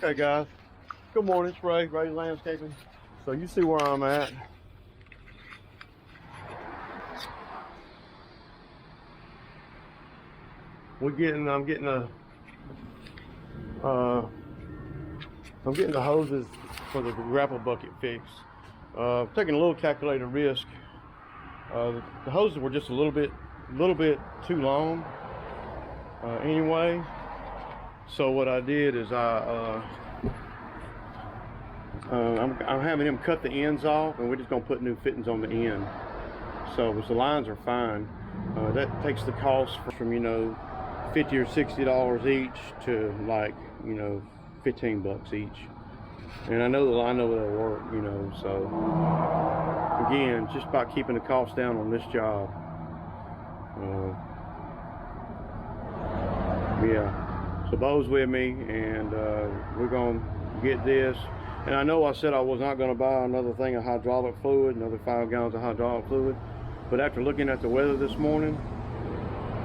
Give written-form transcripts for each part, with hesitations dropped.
Okay guys, good morning, it's Ray Landscaping. So you see where I'm at. I'm getting the hoses for the grapple bucket fixed. Taking a little calculated risk. The hoses were just a little bit too long anyway. So what I did is I'm having him cut the ends off, and we're just gonna put new fittings on the end. So the lines are fine. That takes the cost from $50 or $60 each to like $15 each. And I know that'll work, So again, just about keeping the cost down on this job. Yeah. So Bo's with me, and we're gonna get this. And I know I said I was not gonna buy another thing of hydraulic fluid, another 5 gallons of hydraulic fluid. But after looking at the weather this morning,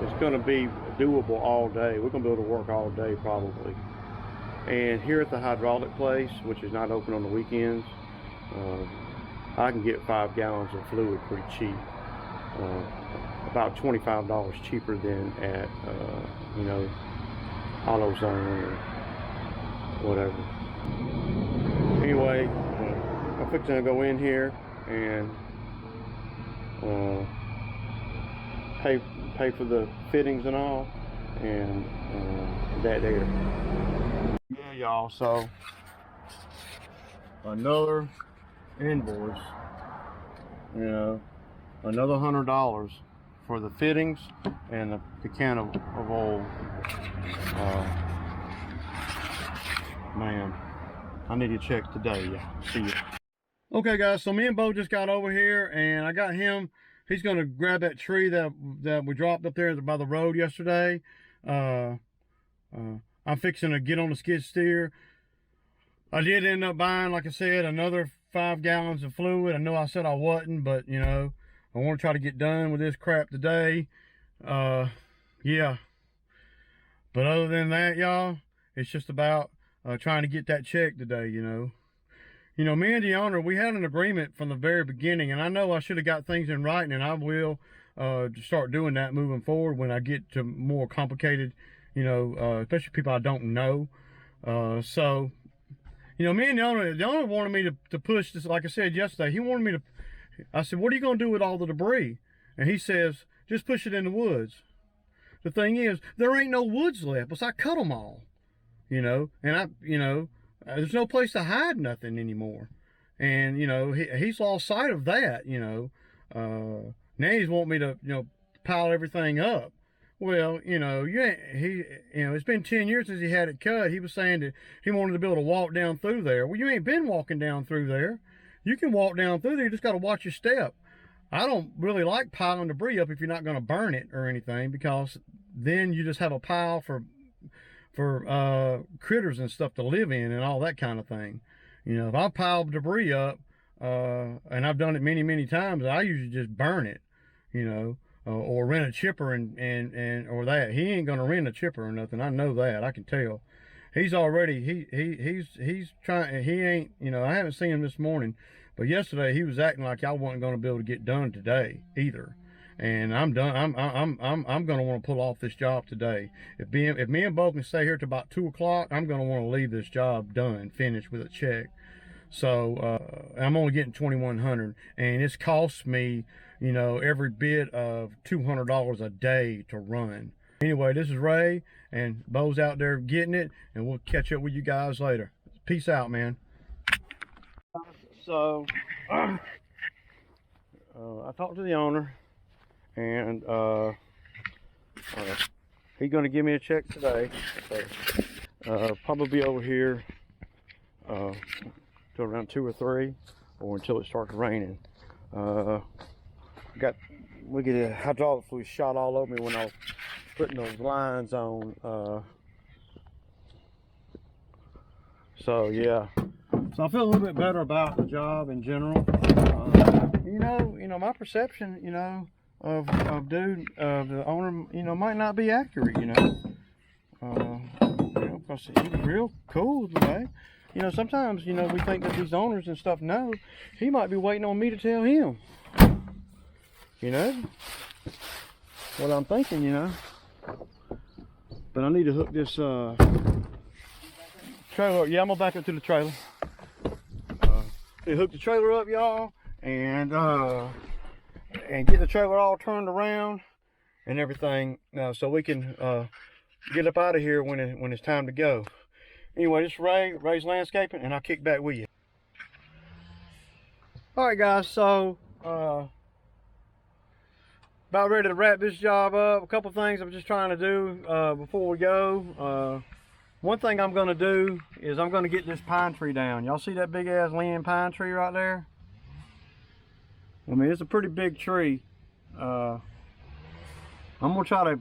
it's gonna be doable all day. We're gonna be able to work all day probably. And here at the hydraulic place, which is not open on the weekends, I can get 5 gallons of fluid pretty cheap. About $25 cheaper than at AutoZone or whatever. Anyway, I'm fixing to go in here and pay for the fittings and all, and that there. Yeah, y'all. So another invoice. Another $100 for the fittings and the can of oil. Man, I need to check today. Yeah, see you. Okay guys, so me and Bo just got over here, and I got him. He's gonna grab that tree that we dropped up there by the road yesterday. I'm fixing to get on the skid steer. I did end up buying, like I said, another 5 gallons of fluid. I know I said I wasn't, but I want to try to get done with this crap today. Yeah. But other than that, y'all, it's just about trying to get that check today, me and the owner, we had an agreement from the very beginning, and I know I should have got things in writing, and I will start doing that moving forward when I get to more complicated, especially people I don't know. So, me and the owner wanted me to push this, like I said yesterday. He wanted me to, I said, what are you going to do with all the debris? And he says, just push it in the woods. The thing is, there ain't no woods left, because I cut them all, and there's no place to hide nothing anymore. And, he's lost sight of that, now he's wanting me to, pile everything up. Well, it's been 10 years since he had it cut. He was saying that he wanted to be able to walk down through there. Well, you ain't been walking down through there. You can walk down through there, you just got to watch your step. I don't really like piling debris up if you're not going to burn it or anything, because then you just have a pile for critters and stuff to live in and all that kind of thing. If I pile debris up, and I've done it many, many times, I usually just burn it, or rent a chipper and or that. He ain't going to rent a chipper or nothing. I know that. I can tell. He's already, he's trying, he ain't, I haven't seen him this morning, but yesterday he was acting like I wasn't going to be able to get done today either. And I'm done. I'm going to want to pull off this job today. If me and Bo can stay here till about 2 o'clock, I'm going to want to leave this job done, finished with a check. So I'm only getting $2,100, and it's cost me, every bit of $200 a day to run. Anyway, this is Ray, and Bo's out there getting it, and we'll catch up with you guys later. Peace out, man. So I talked to the owner, and he's going to give me a check today. So probably be over here till around 2 or 3, or until it starts raining. We get a hydraulic fluid shot all over me when I was putting those lines on. So yeah, so I feel a little bit better about the job in general. My perception, of the owner, might not be accurate, but I said, he was real cool today. You know, sometimes, you know, we think that these owners and stuff know. He might be waiting on me to tell him. You know? What I'm thinking, you know. But I need to hook this trailer up. Yeah, I'm gonna back up to the trailer. Hook the trailer up, y'all, and get the trailer all turned around and everything, so we can get up out of here when it's time to go. Anyway, this is Ray's Landscaping, and I'll kick back with you. All right, guys. So about ready to wrap this job up. A couple things I'm just trying to do before we go. One thing I'm going to do is I'm going to get this pine tree down. Y'all see that big ass Lynn pine tree right there? I mean, it's a pretty big tree. I'm going to try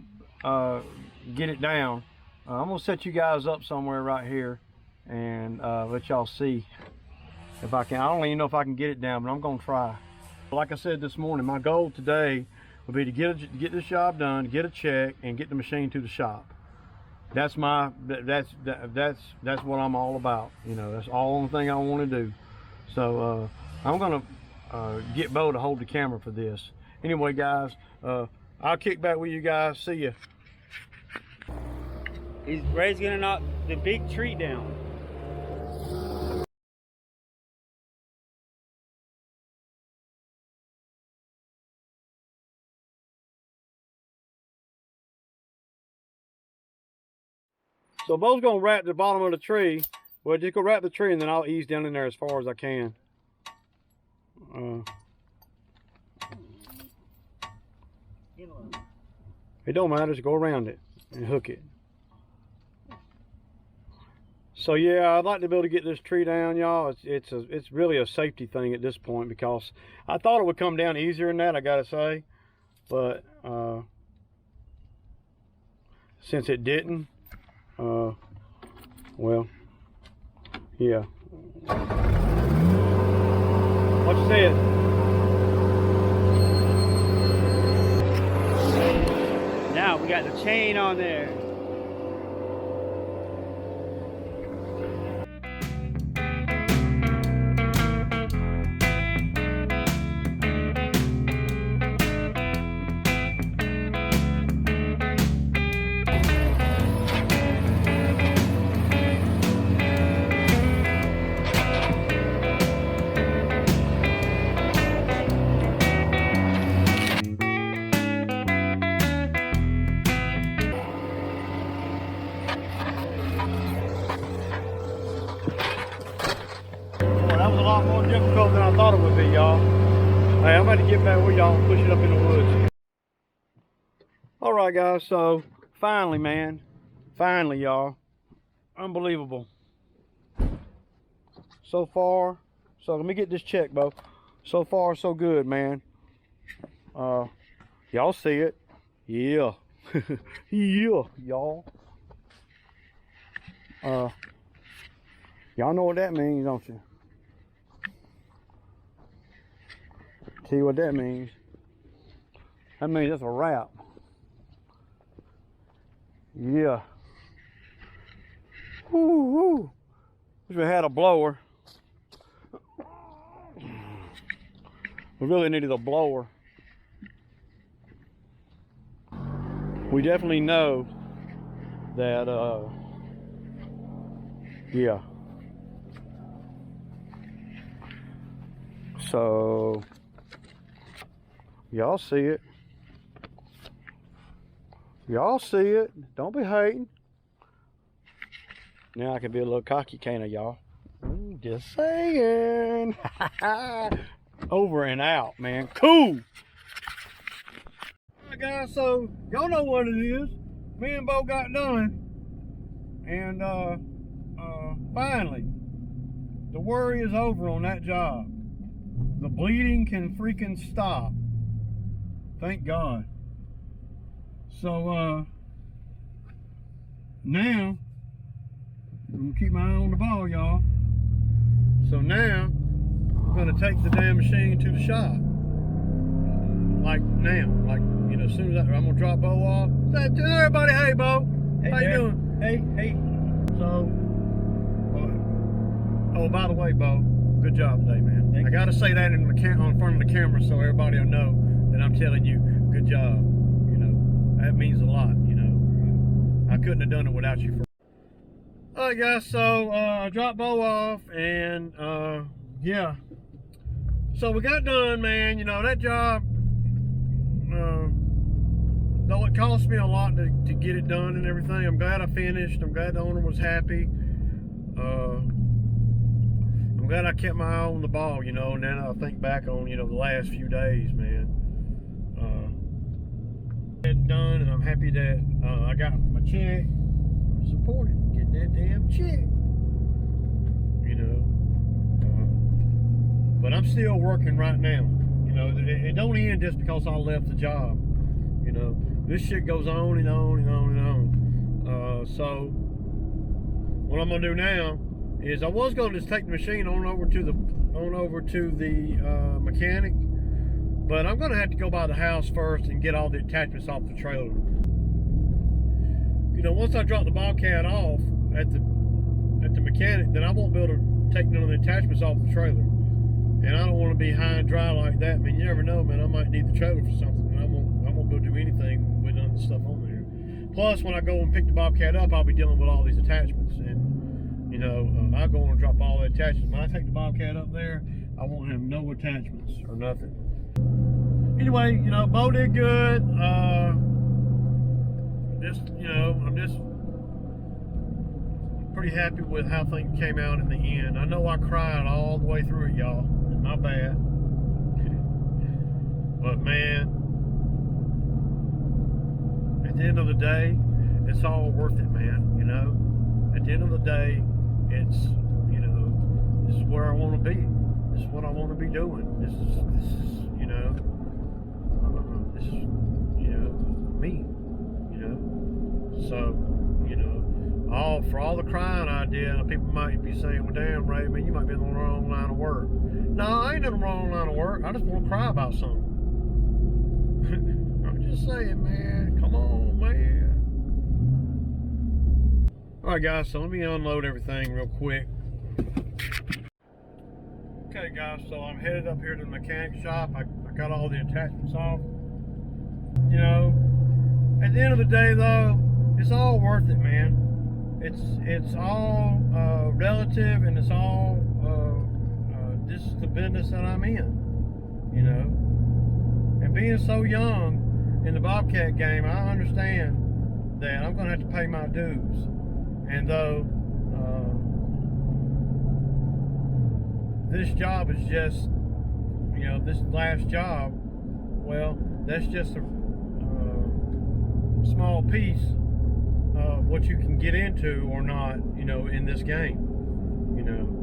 to get it down. I'm going to set you guys up somewhere right here and let y'all see if I can. I don't even know if I can get it down, but I'm going to try. Like I said this morning, my goal today would be to get this job done, get a check, and get the machine to the shop. That's what I'm all about. You know, that's all the thing I want to do. So I'm gonna get Bo to hold the camera for this. Anyway, guys, I'll kick back with you guys. See ya. Ray's gonna knock the big tree down. So Bo's gonna wrap the bottom of the tree. Well, just go wrap the tree and then I'll ease down in there as far as I can. It don't matter, just go around it and hook it. So yeah, I'd like to be able to get this tree down, y'all. It's really a safety thing at this point, because I thought it would come down easier than that, I gotta say. But since it didn't, well, yeah. What you said? Now we got the chain on there. That was a lot more difficult than I thought it would be, y'all. Hey, I'm about to get back with y'all and push it up in the woods. All right, guys, so finally, man. Finally, y'all. Unbelievable. So far, so let me get this check, Bo. So far, so good, man. Y'all see it? Yeah. Yeah, y'all. Y'all know what that means, don't you? See what that means? That means that's a wrap. Yeah. Woo woo. Wish we had a blower. We really needed a blower. We definitely know that yeah. So y'all see it. Y'all see it. Don't be hating. Now I can be a little cocky, can't I, y'all? Just saying. Over and out, man. Cool. Alright, guys, so y'all know what it is. Me and Bo got done. And finally, the worry is over on that job. The bleeding can freaking stop. Thank God. So now I'm gonna keep my eye on the ball, y'all. So now I'm gonna take the damn machine to the shop. Like now, like, you know, as soon as I'm gonna drop Bo off. Tell everybody, hey Bo, Hey, how you doing? Hey. So So, oh, by the way, Bo, good job today, man. I got to say that in front of the camera so everybody will know that I'm telling you, good job. You know, that means a lot. You know, I couldn't have done it without you. All right, guys. So I dropped Bo off, and yeah. So we got done, man. You know, that job, though it cost me a lot to get it done and everything, I'm glad I finished. I'm glad the owner was happy. I'm glad I kept my eye on the ball, you know, and then I think back on, you know, the last few days, man. It's done, and I'm happy that I got my check. Supported, getting that damn check. You know. But I'm still working right now. You know, it don't end just because I left the job. You know, this shit goes on and on and on and on. So what I'm gonna do now is I was gonna just take the machine on over to the mechanic, but I'm gonna have to go by the house first and get all the attachments off the trailer. You know, once I drop the Bobcat off at the mechanic, then I won't be able to take none of the attachments off the trailer. And I don't want to be high and dry like that. I mean, you never know, man. I might need the trailer for something, and I won't be able to do anything with none of the stuff on there. Plus, when I go and pick the Bobcat up, I'll be dealing with all these attachments, and you know, I'll go and drop all the attachments. When I take the Bobcat up there, I won't have no attachments or nothing. Anyway, you know, Bo did good. You know, I'm just pretty happy with how things came out in the end. I know I cried all the way through it, y'all. My bad. But man, at the end of the day, it's all worth it, man. You know, at the end of the day, it's, you know, this is where I want to be. This is what I want to be doing. This is, you know, this is, you know, me. You know, so, you know, for all the crying I did, people might be saying, well, damn, Ray, man, you might be in the wrong line of work. No, I ain't in the wrong line of work. I just want to cry about something. I'm just saying, man. Come on, man. All right, guys, so let me unload everything real quick. Okay, guys, so I'm headed up here to the mechanic shop. I got all the attachments off. You know, at the end of the day, though, it's all worth it, man. It's all relative, and it's all this is the business that I'm in, you know. And being so young in the Bobcat game, I understand that I'm going to have to pay my dues. And though this job is just, you know, this last job, well, that's just a small piece of what you can get into or not, you know, in this game, you know.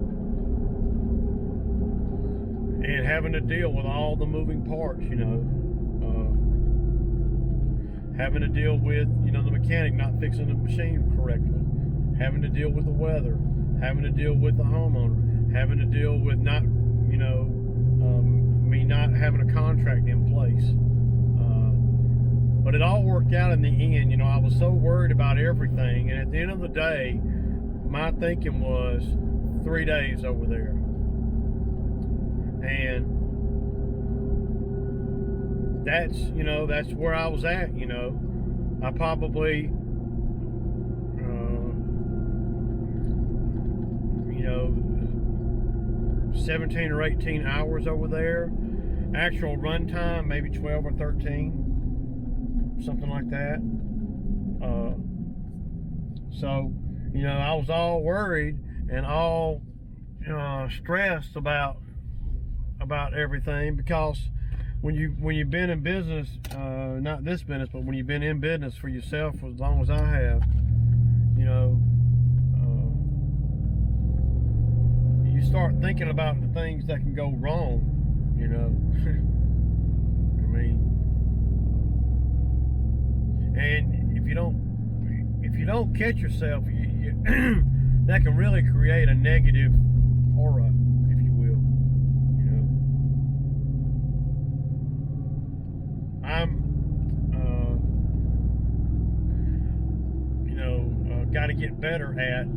And having to deal with all the moving parts, you know. Having to deal with, you know, the mechanic not fixing the machine correctly. Having to deal with the weather. Having to deal with the homeowner. Having to deal with not, you know, me not having a contract in place. But it all worked out in the end. You know, I was so worried about everything. And at the end of the day, my thinking was 3 days over there. And that's, you know, that's where I was at, you know. I probably, you know, 17 or 18 hours over there. Actual run time, maybe 12 or 13, something like that. So, you know, I was all worried and all stressed about everything, because when you've been in business, not this business, but when you've been in business for yourself for as long as I have, you know, you start thinking about the things that can go wrong, you know. I mean, and if you don't catch yourself, that can really create a negative aura, if you will. You know, I'm, got to get better at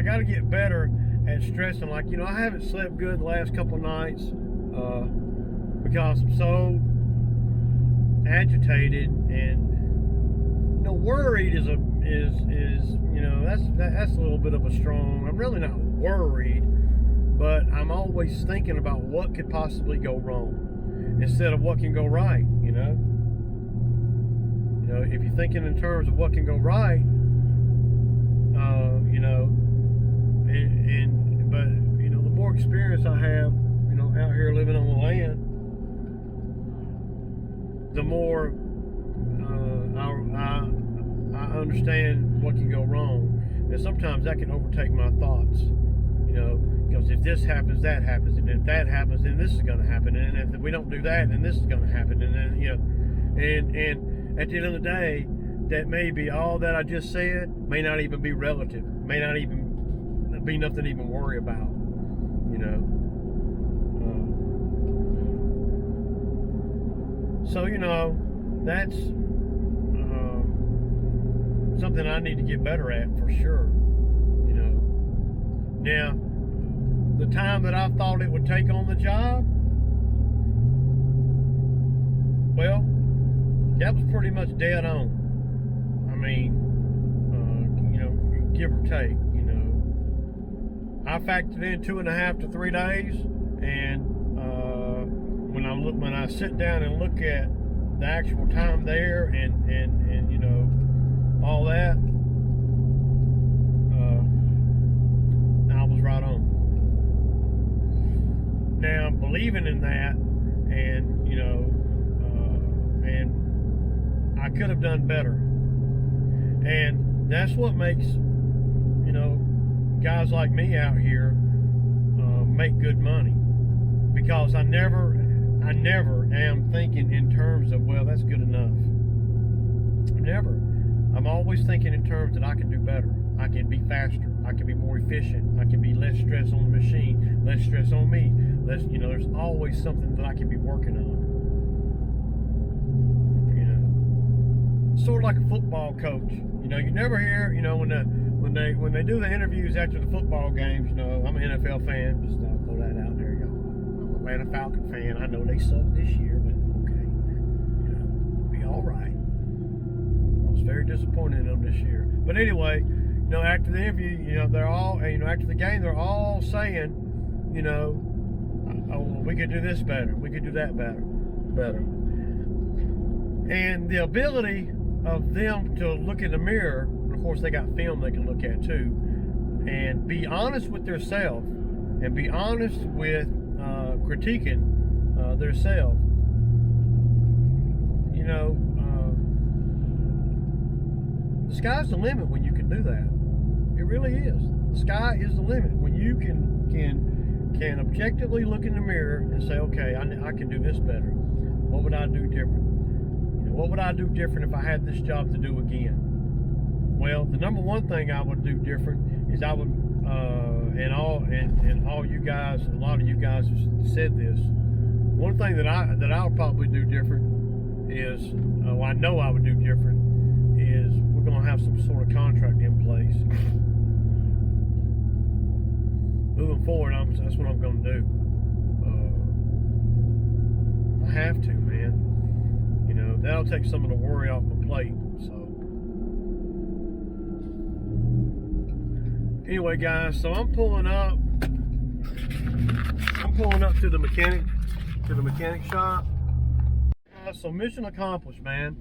I got to get better at stressing. Like, you know, I haven't slept good the last couple of nights because I'm so agitated, and you know, worried is you know, that's a little bit of a strong. I'm really not worried, but I'm always thinking about what could possibly go wrong instead of what can go right. You know, if you're thinking in terms of what can go right, you know, but you know, the more experience I have, you know, out here living on the land, the more I understand what can go wrong, and sometimes that can overtake my thoughts. You know, because if this happens, that happens, and if that happens, then this is going to happen, and if we don't do that, then this is going to happen, and then, you know, and at the end of the day, that may be all that I just said may not even be relative, may not even be nothing to even worry about. You know. So, you know, that's something I need to get better at for sure. You know, now the time that I thought it would take on the job, well, that was pretty much dead on. I mean, you know, give or take. You know, I factored in 2.5 to 3 days, and when I sit down and look at the actual time there, and you know, all that, I was right on. Now, believing in that, and you know, and I could have done better, and that's what makes, you know, guys like me out here make good money, because I never am thinking in terms of, well, that's good enough. Never. I'm always thinking in terms that I can do better. I can be faster. I can be more efficient. I can be less stress on the machine, less stress on me. Less, you know, there's always something that I can be working on. You know, sort of like a football coach. You know, you never hear, you know, when they do the interviews after the football games. You know, I'm an NFL fan. Just I'll throw that out there, y'all. I'm an Atlanta Falcon fan. I know they suck this year, but okay, you know, be all right. Very disappointed in them this year. But anyway, you know, after the interview, you know, they're all, you know, after the game, they're all saying, you know, oh, we could do this better, we could do that better. And the ability of them to look in the mirror, and of course they got film they can look at too, and be honest with themselves, and be honest with critiquing themselves. You know, the sky's the limit when you can do that. It really is. The sky is the limit when you can objectively look in the mirror and say, okay, I can do this better. What would I do different? You know, what would I do different if I had this job to do again? Well, the number one thing I would do different is I would, and all you guys, a lot of you guys have said this. One thing that I would probably do different is, well, I know I would do different, is we're going to have some sort of contract in place. Moving forward, that's what I'm going to do. I have to, man. You know, that'll take some of the worry off my plate. So, anyway, guys, so I'm pulling up to the mechanic shop. So mission accomplished, man.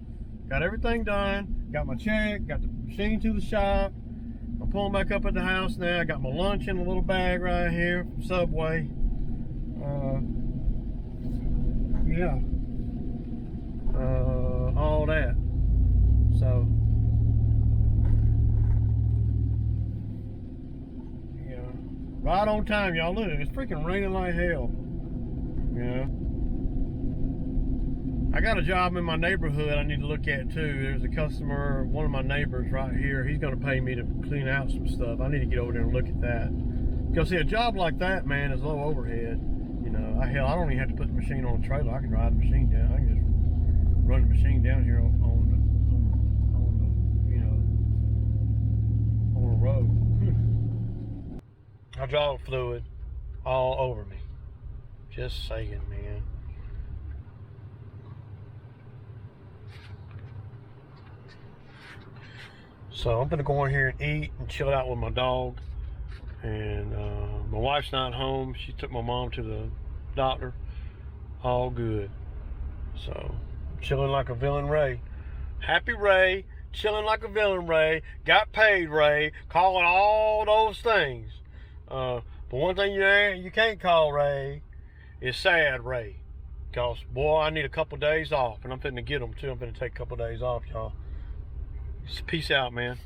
Got everything done. Got my check. Got the machine to the shop. I'm pulling back up at the house now. I got my lunch in a little bag right here from Subway. Yeah. All that. So, yeah. Right on time, y'all. Look, it's freaking raining like hell. Yeah. I got a job in my neighborhood I need to look at too. There's a customer, one of my neighbors right here. He's going to pay me to clean out some stuff. I need to get over there and look at that. Because see, a job like that, man, is low overhead. You know, hell, I don't even have to put the machine on a trailer. I can drive the machine down. I can just run the machine down here on the you know, on the road. hydraulic fluid all over me. Just saying, man. So I'm gonna go in here and eat and chill out with my dog. And my wife's not home. She took my mom to the doctor. All good. So chilling like a villain, Ray. Happy Ray. Chilling like a villain, Ray. Got paid, Ray. Calling all those things. But one thing you can't call Ray is sad, Ray. Because, boy, I need a couple days off. And I'm finna get them, too. I'm finna take a couple days off, y'all. Peace out, man.